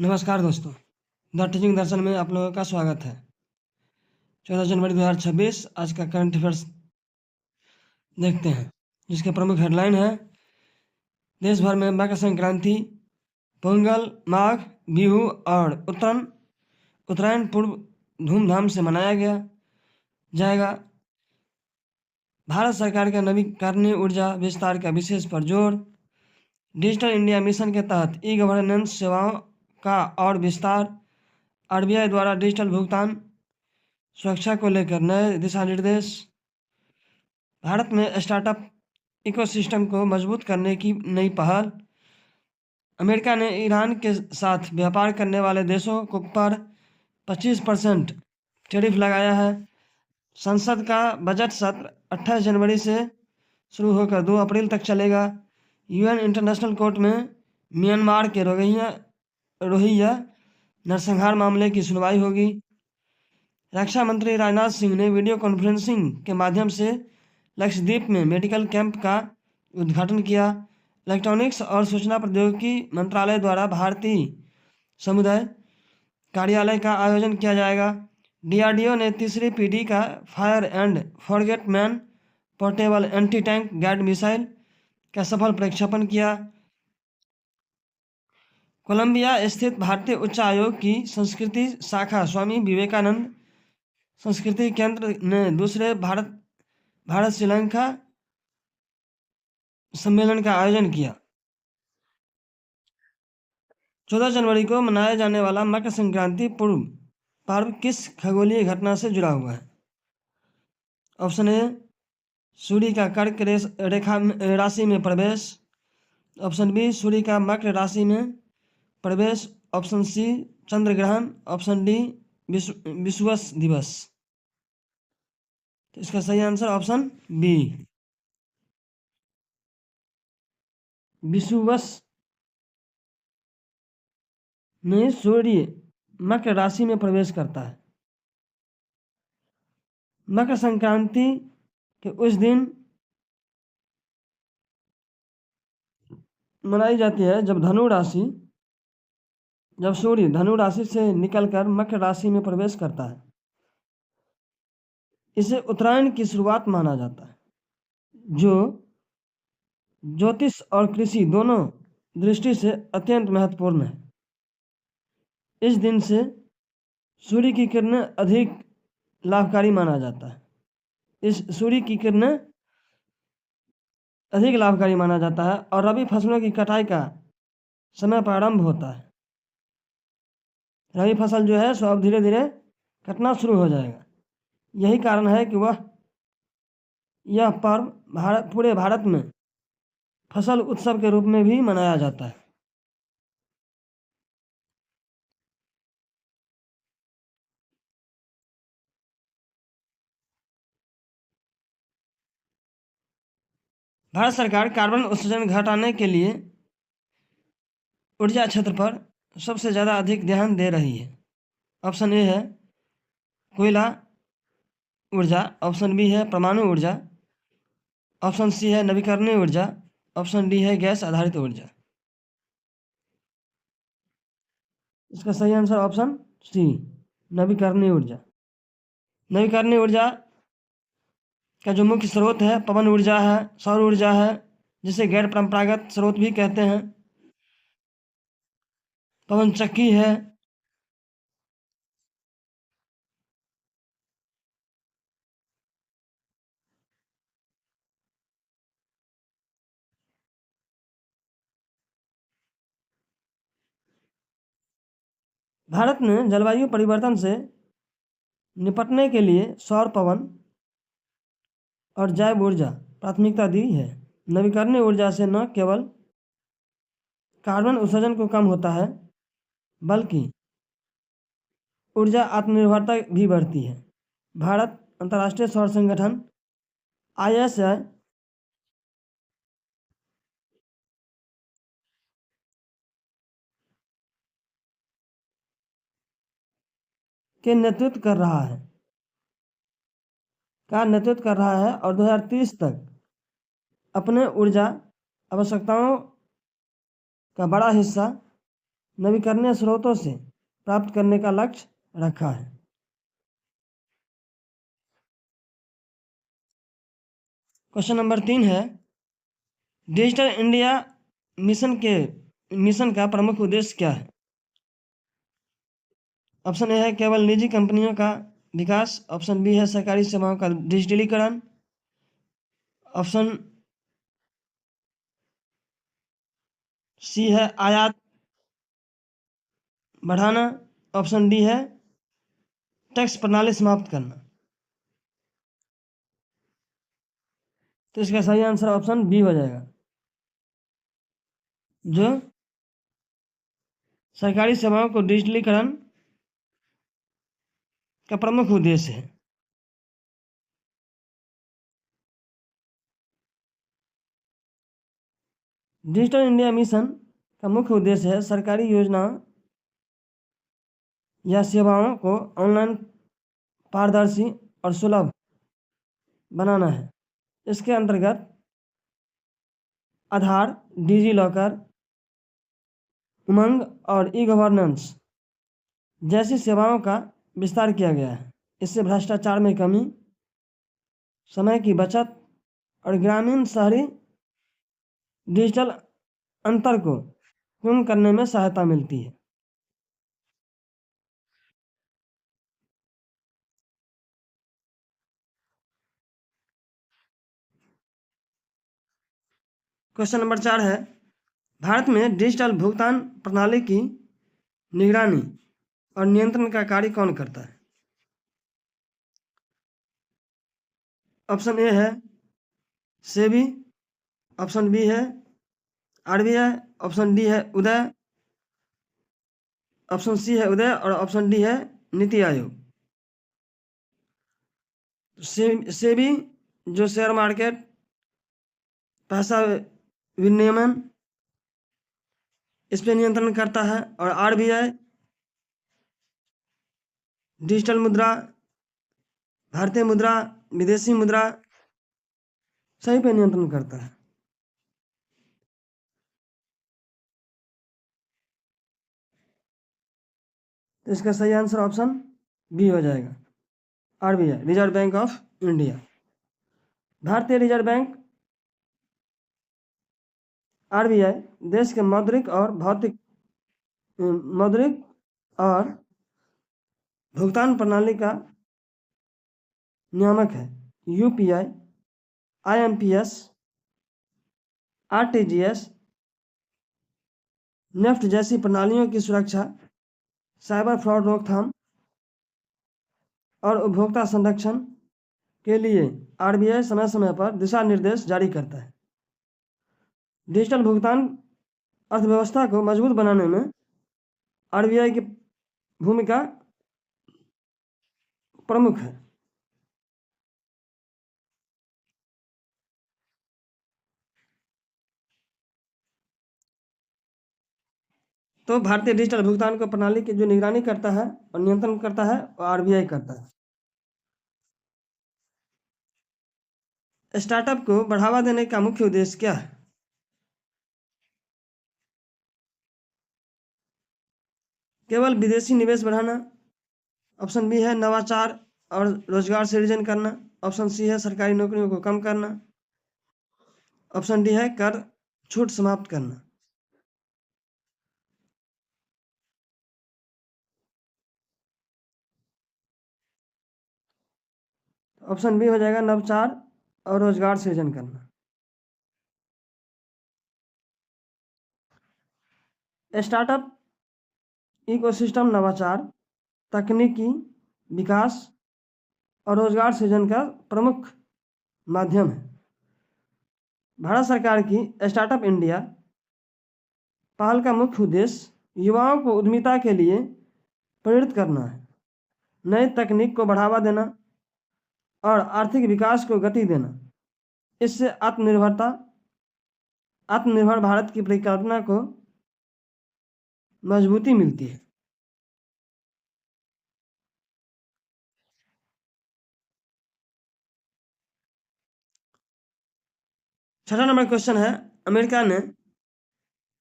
नमस्कार दोस्तों, the teaching दर्शन में आप लोगों का स्वागत है। 14 जनवरी 2026 आज का करंट अफेयर्स देखते हैं, जिसके प्रमुख हेडलाइन है: देश भर में मकर संक्रांति, पोंगल, माघ, बिहू और उत्तरायण पूर्व धूमधाम से मनाया जाएगा। भारत सरकार का नवीकरणीय ऊर्जा विस्तार का विशेष पर जोर। डिजिटल इंडिया मिशन के तहत ई गवर्नेंस सेवाओं का और विस्तार। आरबीआई द्वारा डिजिटल भुगतान सुरक्षा को लेकर नए दिशा निर्देश। भारत में स्टार्टअप इकोसिस्टम को मजबूत करने की नई पहल। अमेरिका ने ईरान के साथ व्यापार करने वाले देशों को पर 25% टैरिफ लगाया है। संसद का बजट सत्र 28 जनवरी से शुरू होकर 2 अप्रैल तक चलेगा। यूएन इंटरनेशनल कोर्ट में म्यांमार के रोहिंग्या नरसंहार मामले की सुनवाई होगी। रक्षा मंत्री राजनाथ सिंह ने वीडियो कॉन्फ्रेंसिंग के माध्यम से लक्षद्वीप में मेडिकल कैंप का उद्घाटन किया। इलेक्ट्रॉनिक्स और सूचना प्रौद्योगिकी मंत्रालय द्वारा भारतीय समुदाय कार्यालय का आयोजन किया जाएगा। डीआरडीओ ने तीसरी पीढ़ी का fire and forget man portable anti tank guide missile का सफल प्रक्षेपण किया। कोलंबिया स्थित भारतीय उच्च आयोग की संस्कृति शाखा स्वामी विवेकानंद संस्कृति केंद्र ने दूसरे भारत श्रीलंका सम्मेलन का आयोजन किया। 14 जनवरी को मनाया जाने वाला मकर संक्रांति पर्व किस खगोलीय घटना से जुड़ा हुआ है? ऑप्शन ए, सूर्य का कर्क राशि में प्रवेश। ऑप्शन बी, सूर्य का मकर राशि में प्रवेश। ऑप्शन सी, चंद्र ग्रहण। ऑप्शन डी, विषुवत दिवस। तो इसका सही आंसर ऑप्शन बी, विषुवत में सूर्य मकर राशि में प्रवेश करता है। मकर संक्रांति के उस दिन मनाई जाती है जब सूर्य धनु राशि से निकलकर मकर राशि में प्रवेश करता है। इसे उत्तरायण की शुरुआत माना जाता है, जो ज्योतिष और कृषि दोनों दृष्टि से अत्यंत महत्वपूर्ण है। इस दिन से सूर्य की किरणें अधिक लाभकारी माना जाता है। और रबी फसलों की कटाई का समय प्रारंभ होता है। रबी फसल जो है सो अब धीरे धीरे कटना शुरू हो जाएगा। यही कारण है कि यह पर्व पूरे भारत में फसल उत्सव के रूप में भी मनाया जाता है। भारत सरकार कार्बन उत्सर्जन घटाने के लिए ऊर्जा क्षेत्र पर सबसे ज़्यादा अधिक ध्यान दे रही है। ऑप्शन ए है कोयला ऊर्जा। ऑप्शन बी है परमाणु ऊर्जा। ऑप्शन सी है नवीकरणीय ऊर्जा। ऑप्शन डी है गैस आधारित ऊर्जा। इसका सही आंसर ऑप्शन सी, नवीकरणीय ऊर्जा। नवीकरणीय ऊर्जा का जो मुख्य स्रोत है पवन ऊर्जा है, सौर ऊर्जा है, जिसे गैर परंपरागत स्रोत भी कहते हैं। पवन चक्की है। भारत ने जलवायु परिवर्तन से निपटने के लिए सौर, पवन और जैव ऊर्जा प्राथमिकता दी है। नवीकरणीय ऊर्जा से न केवल कार्बन उत्सर्जन को कम होता है, बल्कि ऊर्जा आत्मनिर्भरता भी बढ़ती है। भारत अंतर्राष्ट्रीय सौर संगठन ISI के नेतृत्व कर रहा है और 2030 तक अपने ऊर्जा आवश्यकताओं का बड़ा हिस्सा नवीकरणीय स्रोतों से प्राप्त करने का लक्ष्य रखा है। क्वेश्चन नंबर 3 है, डिजिटल इंडिया मिशन का प्रमुख उद्देश्य क्या है? ऑप्शन ए है केवल निजी कंपनियों का विकास, ऑप्शन बी है सरकारी सेवाओं का डिजिटलीकरण, ऑप्शन सी है आयात बढ़ाना, ऑप्शन डी है टैक्स प्रणाली समाप्त करना। तो इसका सही आंसर ऑप्शन बी हो जाएगा, जो सरकारी सेवाओं को डिजिटलीकरण का प्रमुख उद्देश्य है। डिजिटल इंडिया मिशन का मुख्य उद्देश्य है सरकारी योजनाओं या सेवाओं को ऑनलाइन, पारदर्शी और सुलभ बनाना है। इसके अंतर्गत आधार, डिजी लॉकर, उमंग और ई गवर्नेंस जैसी सेवाओं का विस्तार किया गया है। इससे भ्रष्टाचार में कमी, समय की बचत और ग्रामीण शहरी डिजिटल अंतर को कम करने में सहायता मिलती है। क्वेश्चन नंबर 4 है, भारत में डिजिटल भुगतान प्रणाली की निगरानी और नियंत्रण का कार्य कौन करता है? ऑप्शन ए है सेबी, ऑप्शन बी है आरबीआई, ऑप्शन डी है उदय, ऑप्शन सी है उदय और ऑप्शन डी है नीति आयोग। सेबी जो शेयर मार्केट, पैसा विनियमन, इस पर नियंत्रण करता है, और आरबीआई डिजिटल मुद्रा, भारतीय मुद्रा, विदेशी मुद्रा सही पे नियंत्रण करता है। तो इसका सही आंसर ऑप्शन बी हो जाएगा, RBI, reserve bank of India. भारतीय रिजर्व बैंक आरबीआई देश के मौद्रिक और भुगतान प्रणाली का नियामक है। यूपीआई, आईएमपीएस, आरटीजीएस, नेफ्ट जैसी प्रणालियों की सुरक्षा, साइबर फ्रॉड रोकथाम और उपभोक्ता संरक्षण के लिए आरबीआई समय समय पर दिशा निर्देश जारी करता है। डिजिटल भुगतान अर्थव्यवस्था को मजबूत बनाने में आरबीआई की भूमिका प्रमुख है। तो भारतीय डिजिटल भुगतान को प्रणाली की जो निगरानी करता है और नियंत्रण करता है वो आरबीआई करता है। स्टार्टअप को बढ़ावा देने का मुख्य उद्देश्य क्या है? केवल विदेशी निवेश बढ़ाना, ऑप्शन बी है नवाचार और रोजगार सृजन करना, ऑप्शन सी है सरकारी नौकरियों को कम करना, ऑप्शन डी है कर छूट समाप्त करना। ऑप्शन बी हो जाएगा नवाचार और रोजगार सृजन करना। स्टार्टअप इकोसिस्टम नवाचार, तकनीकी विकास और रोजगार सृजन का प्रमुख माध्यम है। भारत सरकार की स्टार्टअप इंडिया पहल का मुख्य उद्देश्य युवाओं को उद्यमिता के लिए प्रेरित करना है, नई तकनीक को बढ़ावा देना और आर्थिक विकास को गति देना। इससे आत्मनिर्भर भारत की परिकल्पना को मजबूती मिलती है। छठा नंबर क्वेश्चन है, अमेरिका ने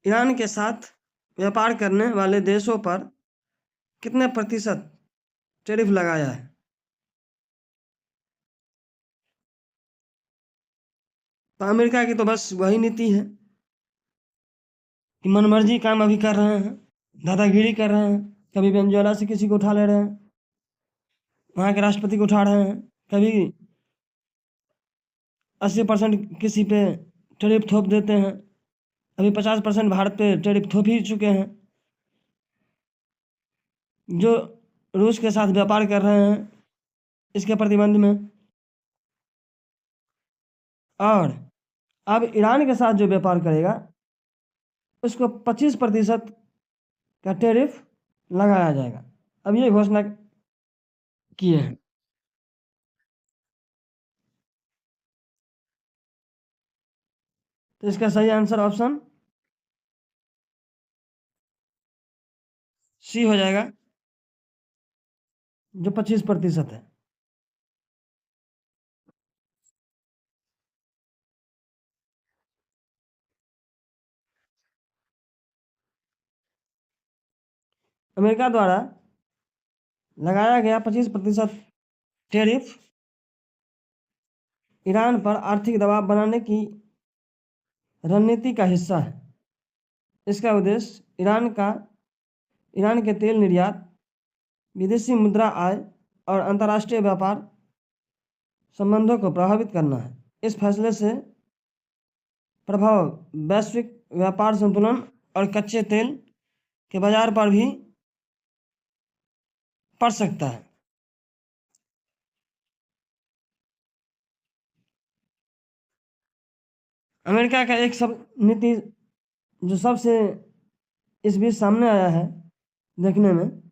ईरान के साथ व्यापार करने वाले देशों पर कितने प्रतिशत टैरिफ लगाया है? तो अमेरिका की तो बस वही नीति है कि मनमर्जी काम अभी कर रहे हैं, दादागिरी कर रहे हैं। कभी वेनेजुएला से किसी को उठा ले रहे हैं, वहाँ के राष्ट्रपति को उठा रहे हैं, कभी 80% किसी पे टैरिफ थोप देते हैं, अभी 50% भारत पे टैरिफ थोप ही चुके हैं। जो रूस के साथ व्यापार कर रहे हैं इसके प्रतिबंध में, और अब ईरान के साथ जो व्यापार करेगा उसको 25% का टैरिफ लगाया जाएगा। अब ये घोषणा किए हैं। तो इसका सही आंसर ऑप्शन सी हो जाएगा, जो 25% है। अमेरिका द्वारा लगाया गया 25% टैरिफ ईरान पर आर्थिक दबाव बनाने की रणनीति का हिस्सा है। इसका उद्देश्य ईरान के तेल निर्यात, विदेशी मुद्रा आय और अंतर्राष्ट्रीय व्यापार संबंधों को प्रभावित करना है। इस फैसले से प्रभाव वैश्विक व्यापार संतुलन और कच्चे तेल के बाजार पर भी पड़ सकता है। अमेरिका का एक सब नीति जो सबसे इस बीच सामने आया है देखने में,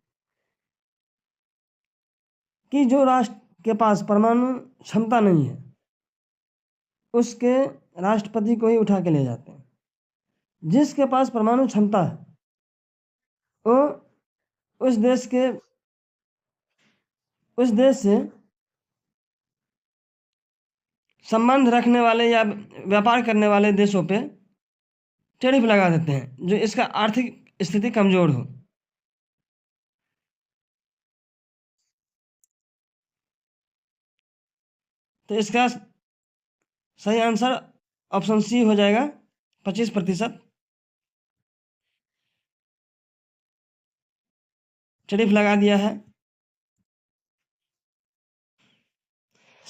कि जो राष्ट्र के पास परमाणु क्षमता नहीं है उसके राष्ट्रपति को ही उठा के ले जाते हैं। जिसके पास परमाणु क्षमता है वो उस देश से संबंध रखने वाले या व्यापार करने वाले देशों पे टैरिफ लगा देते हैं जो इसका आर्थिक स्थिति कमजोर हो। तो इसका सही आंसर ऑप्शन सी हो जाएगा, 25% टैरिफ लगा दिया है।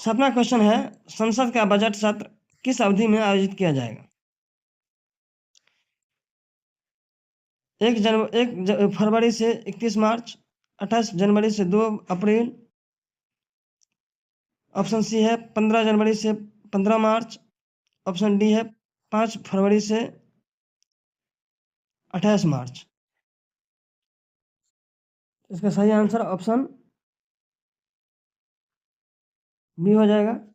7वां क्वेश्चन है, संसद का बजट सत्र किस अवधि में आयोजित किया जाएगा? 1 फरवरी से 31 मार्च, 28 जनवरी से 2 अप्रैल, ऑप्शन सी है 15 जनवरी से 15 मार्च, ऑप्शन डी है 5 फरवरी से 28 मार्च। इसका सही आंसर ऑप्शन बी हो जाएगा।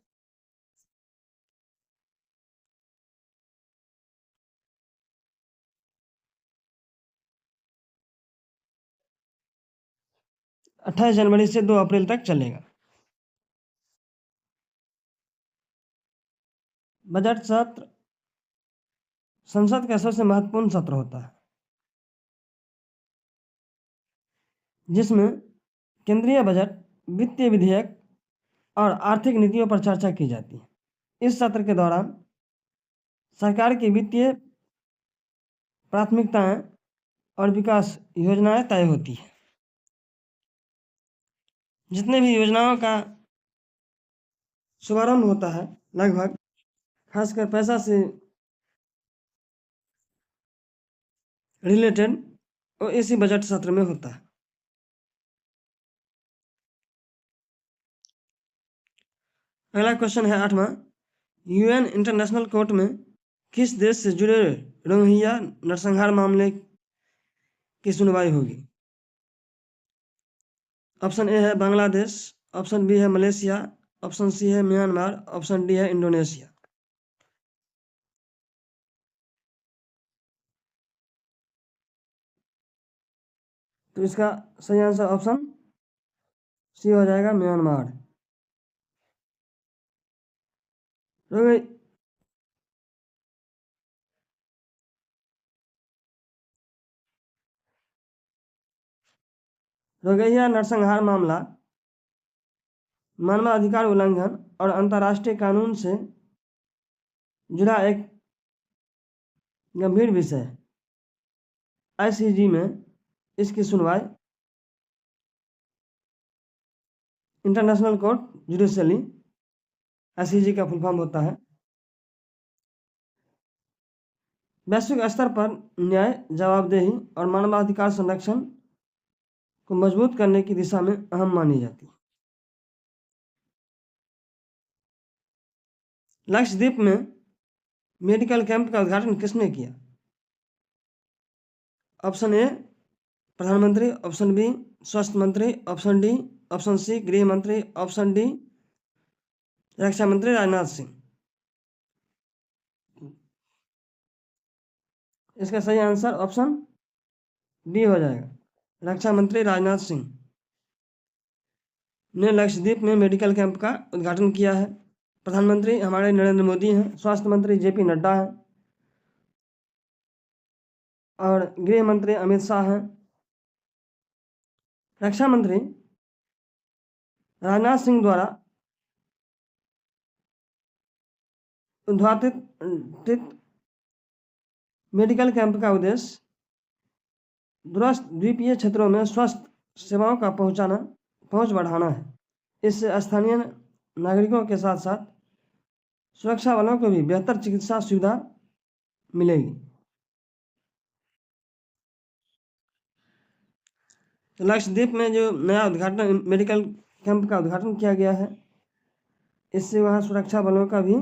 अट्ठाईस जनवरी से 2 अप्रैल तक चलेगा। बजट सत्र संसद का सबसे महत्वपूर्ण सत्र होता है जिसमें केंद्रीय बजट, वित्तीय विधेयक और आर्थिक नीतियों पर चर्चा की जाती है। इस सत्र के दौरान सरकार की वित्तीय प्राथमिकताएं और विकास योजनाएं तय होती है। जितने भी योजनाओं का शुभारंभ होता है लगभग, खासकर पैसा से रिलेटेड, वो इसी बजट सत्र में होता है। अगला क्वेश्चन है 8वां, यूएन इंटरनेशनल कोर्ट में किस देश से जुड़े रोहिंग्या नरसंहार मामले की सुनवाई होगी? ऑप्शन ए है बांग्लादेश, ऑप्शन बी है मलेशिया, ऑप्शन सी है म्यांमार, ऑप्शन डी है इंडोनेशिया। तो इसका सही आंसर ऑप्शन सी हो जाएगा, म्यांमार। रोहि- रोहिंग्या नरसंहार मामला मानवाधिकार उल्लंघन और अंतर्राष्ट्रीय कानून से जुड़ा एक गंभीर विषय है। आईसीजे में इसकी सुनवाई इंटरनेशनल कोर्ट जुडिशली, आईसीजे का फुल फॉर्म होता है, वैश्विक स्तर पर न्याय, जवाबदेही और मानवाधिकार संरक्षण को मजबूत करने की दिशा में अहम मानी जाती है। लक्षद्वीप में मेडिकल कैंप का उद्घाटन किसने किया? ऑप्शन ए प्रधानमंत्री, ऑप्शन बी स्वास्थ्य मंत्री, ऑप्शन डी, ऑप्शन सी गृह मंत्री, ऑप्शन डी रक्षा मंत्री राजनाथ सिंह। इसका सही आंसर ऑप्शन डी हो जाएगा, रक्षा मंत्री राजनाथ सिंह ने लक्षद्वीप में मेडिकल कैंप का उद्घाटन किया है। प्रधानमंत्री हमारे नरेंद्र मोदी हैं, स्वास्थ्य मंत्री जेपी नड्डा हैं और गृह मंत्री अमित शाह हैं। रक्षा मंत्री राजनाथ सिंह द्वारा उद्घाटित मेडिकल कैंप का उद्देश्य दूरस्थ द्वीपीय क्षेत्रों में स्वास्थ्य सेवाओं का पहुंच बढ़ाना है। इससे स्थानीय नागरिकों के साथ साथ सुरक्षा बलों को भी बेहतर चिकित्सा सुविधा मिलेगी। तो लक्षद्वीप में जो नया उद्घाटन मेडिकल कैंप का उद्घाटन किया गया है, इससे वहाँ सुरक्षा बलों का भी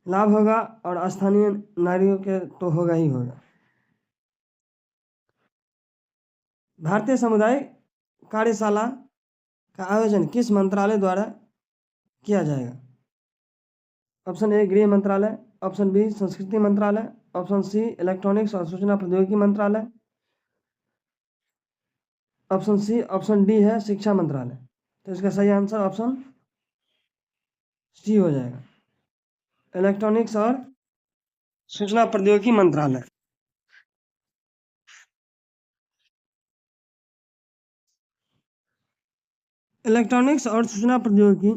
लाभ होगा और स्थानीय नागरिकों के तो होगा ही होगा। भारतीय समुदाय कार्यशाला का आयोजन किस मंत्रालय द्वारा किया जाएगा? ऑप्शन ए गृह मंत्रालय, ऑप्शन बी संस्कृति मंत्रालय, ऑप्शन सी इलेक्ट्रॉनिक्स और सूचना प्रौद्योगिकी मंत्रालय, ऑप्शन सी ऑप्शन डी है शिक्षा मंत्रालय। तो इसका सही आंसर ऑप्शन सी हो जाएगा, इलेक्ट्रॉनिक्स और सूचना प्रौद्योगिकी मंत्रालय। इलेक्ट्रॉनिक्स और सूचना प्रौद्योगिकी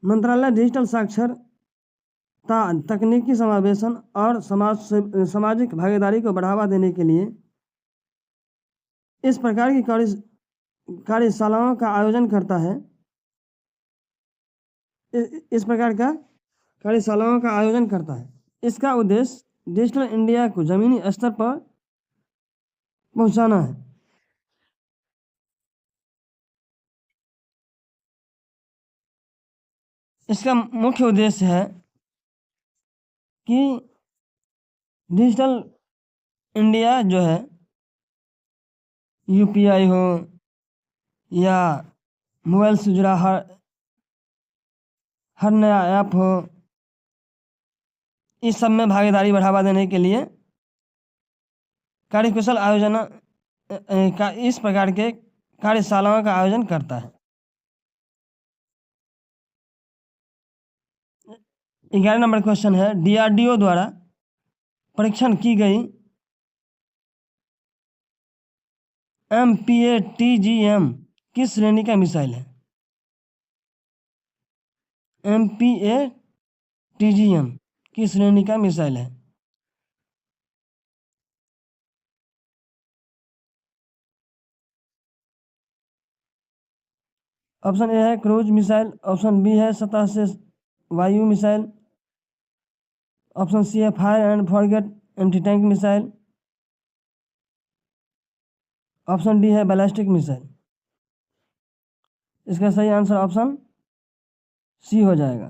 मंत्रालय डिजिटल साक्षरता, तकनीकी समावेशन और सामाजिक भागीदारी को बढ़ावा देने के लिए इस प्रकार की कार्यशालाओं का आयोजन करता है। इस प्रकार का कार्यशालाओं का आयोजन करता है। इसका उद्देश्य डिजिटल इंडिया को जमीनी स्तर पर पहुंचाना है। इसका मुख्य उद्देश्य है कि डिजिटल इंडिया जो है, यूपीआई हो या मोबाइल से जुड़ा हर नया ऐप हो, इस सब में भागीदारी बढ़ावा देने के लिए कार्यकुशल आयोजन का इस प्रकार के कार्यशालाओं का आयोजन करता है। 11 नंबर क्वेश्चन है, डीआरडीओ द्वारा परीक्षण की गई MPATGM किस श्रेणी का मिसाइल है? MPATGM किस श्रेणी का मिसाइल है? ऑप्शन ए है क्रूज मिसाइल, ऑप्शन बी है सतह से वायु मिसाइल, ऑप्शन सी है fire and forget anti tank missile, option D है बैलिस्टिक मिसाइल। इसका सही आंसर ऑप्शन सी हो जाएगा,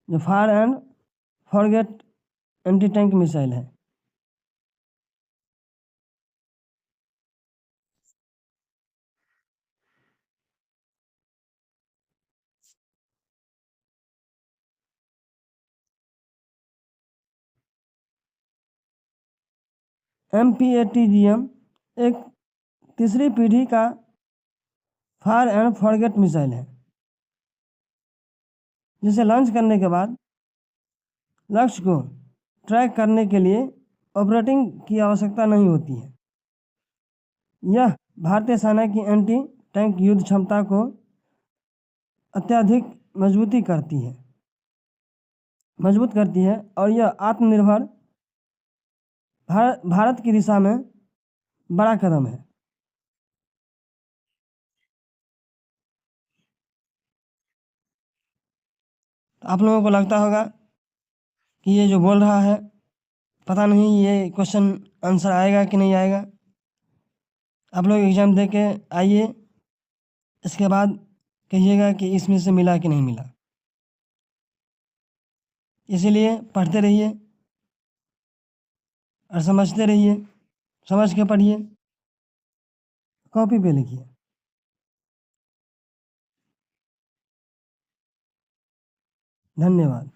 जो fire and forget anti tank missile है। MPATGM एक तीसरी पीढ़ी का फायर एंड फॉरगेट मिसाइल है, जिसे लॉन्च करने के बाद लक्ष्य को ट्रैक करने के लिए ऑपरेटिंग की आवश्यकता नहीं होती है। यह भारतीय सेना की एंटी टैंक युद्ध क्षमता को अत्यधिक मजबूत करती है और यह आत्मनिर्भर भारत की दिशा में बड़ा कदम है। आप लोगों को लगता होगा कि ये जो बोल रहा है, पता नहीं ये क्वेश्चन आंसर आएगा कि नहीं आएगा। आप लोग एग्ज़ाम दे के आइए, इसके बाद कहिएगा कि इसमें से मिला कि नहीं मिला। इसीलिए पढ़ते रहिए और समझते रहिए, समझ के पढ़िए, कॉपी पे लिखिए। धन्यवाद।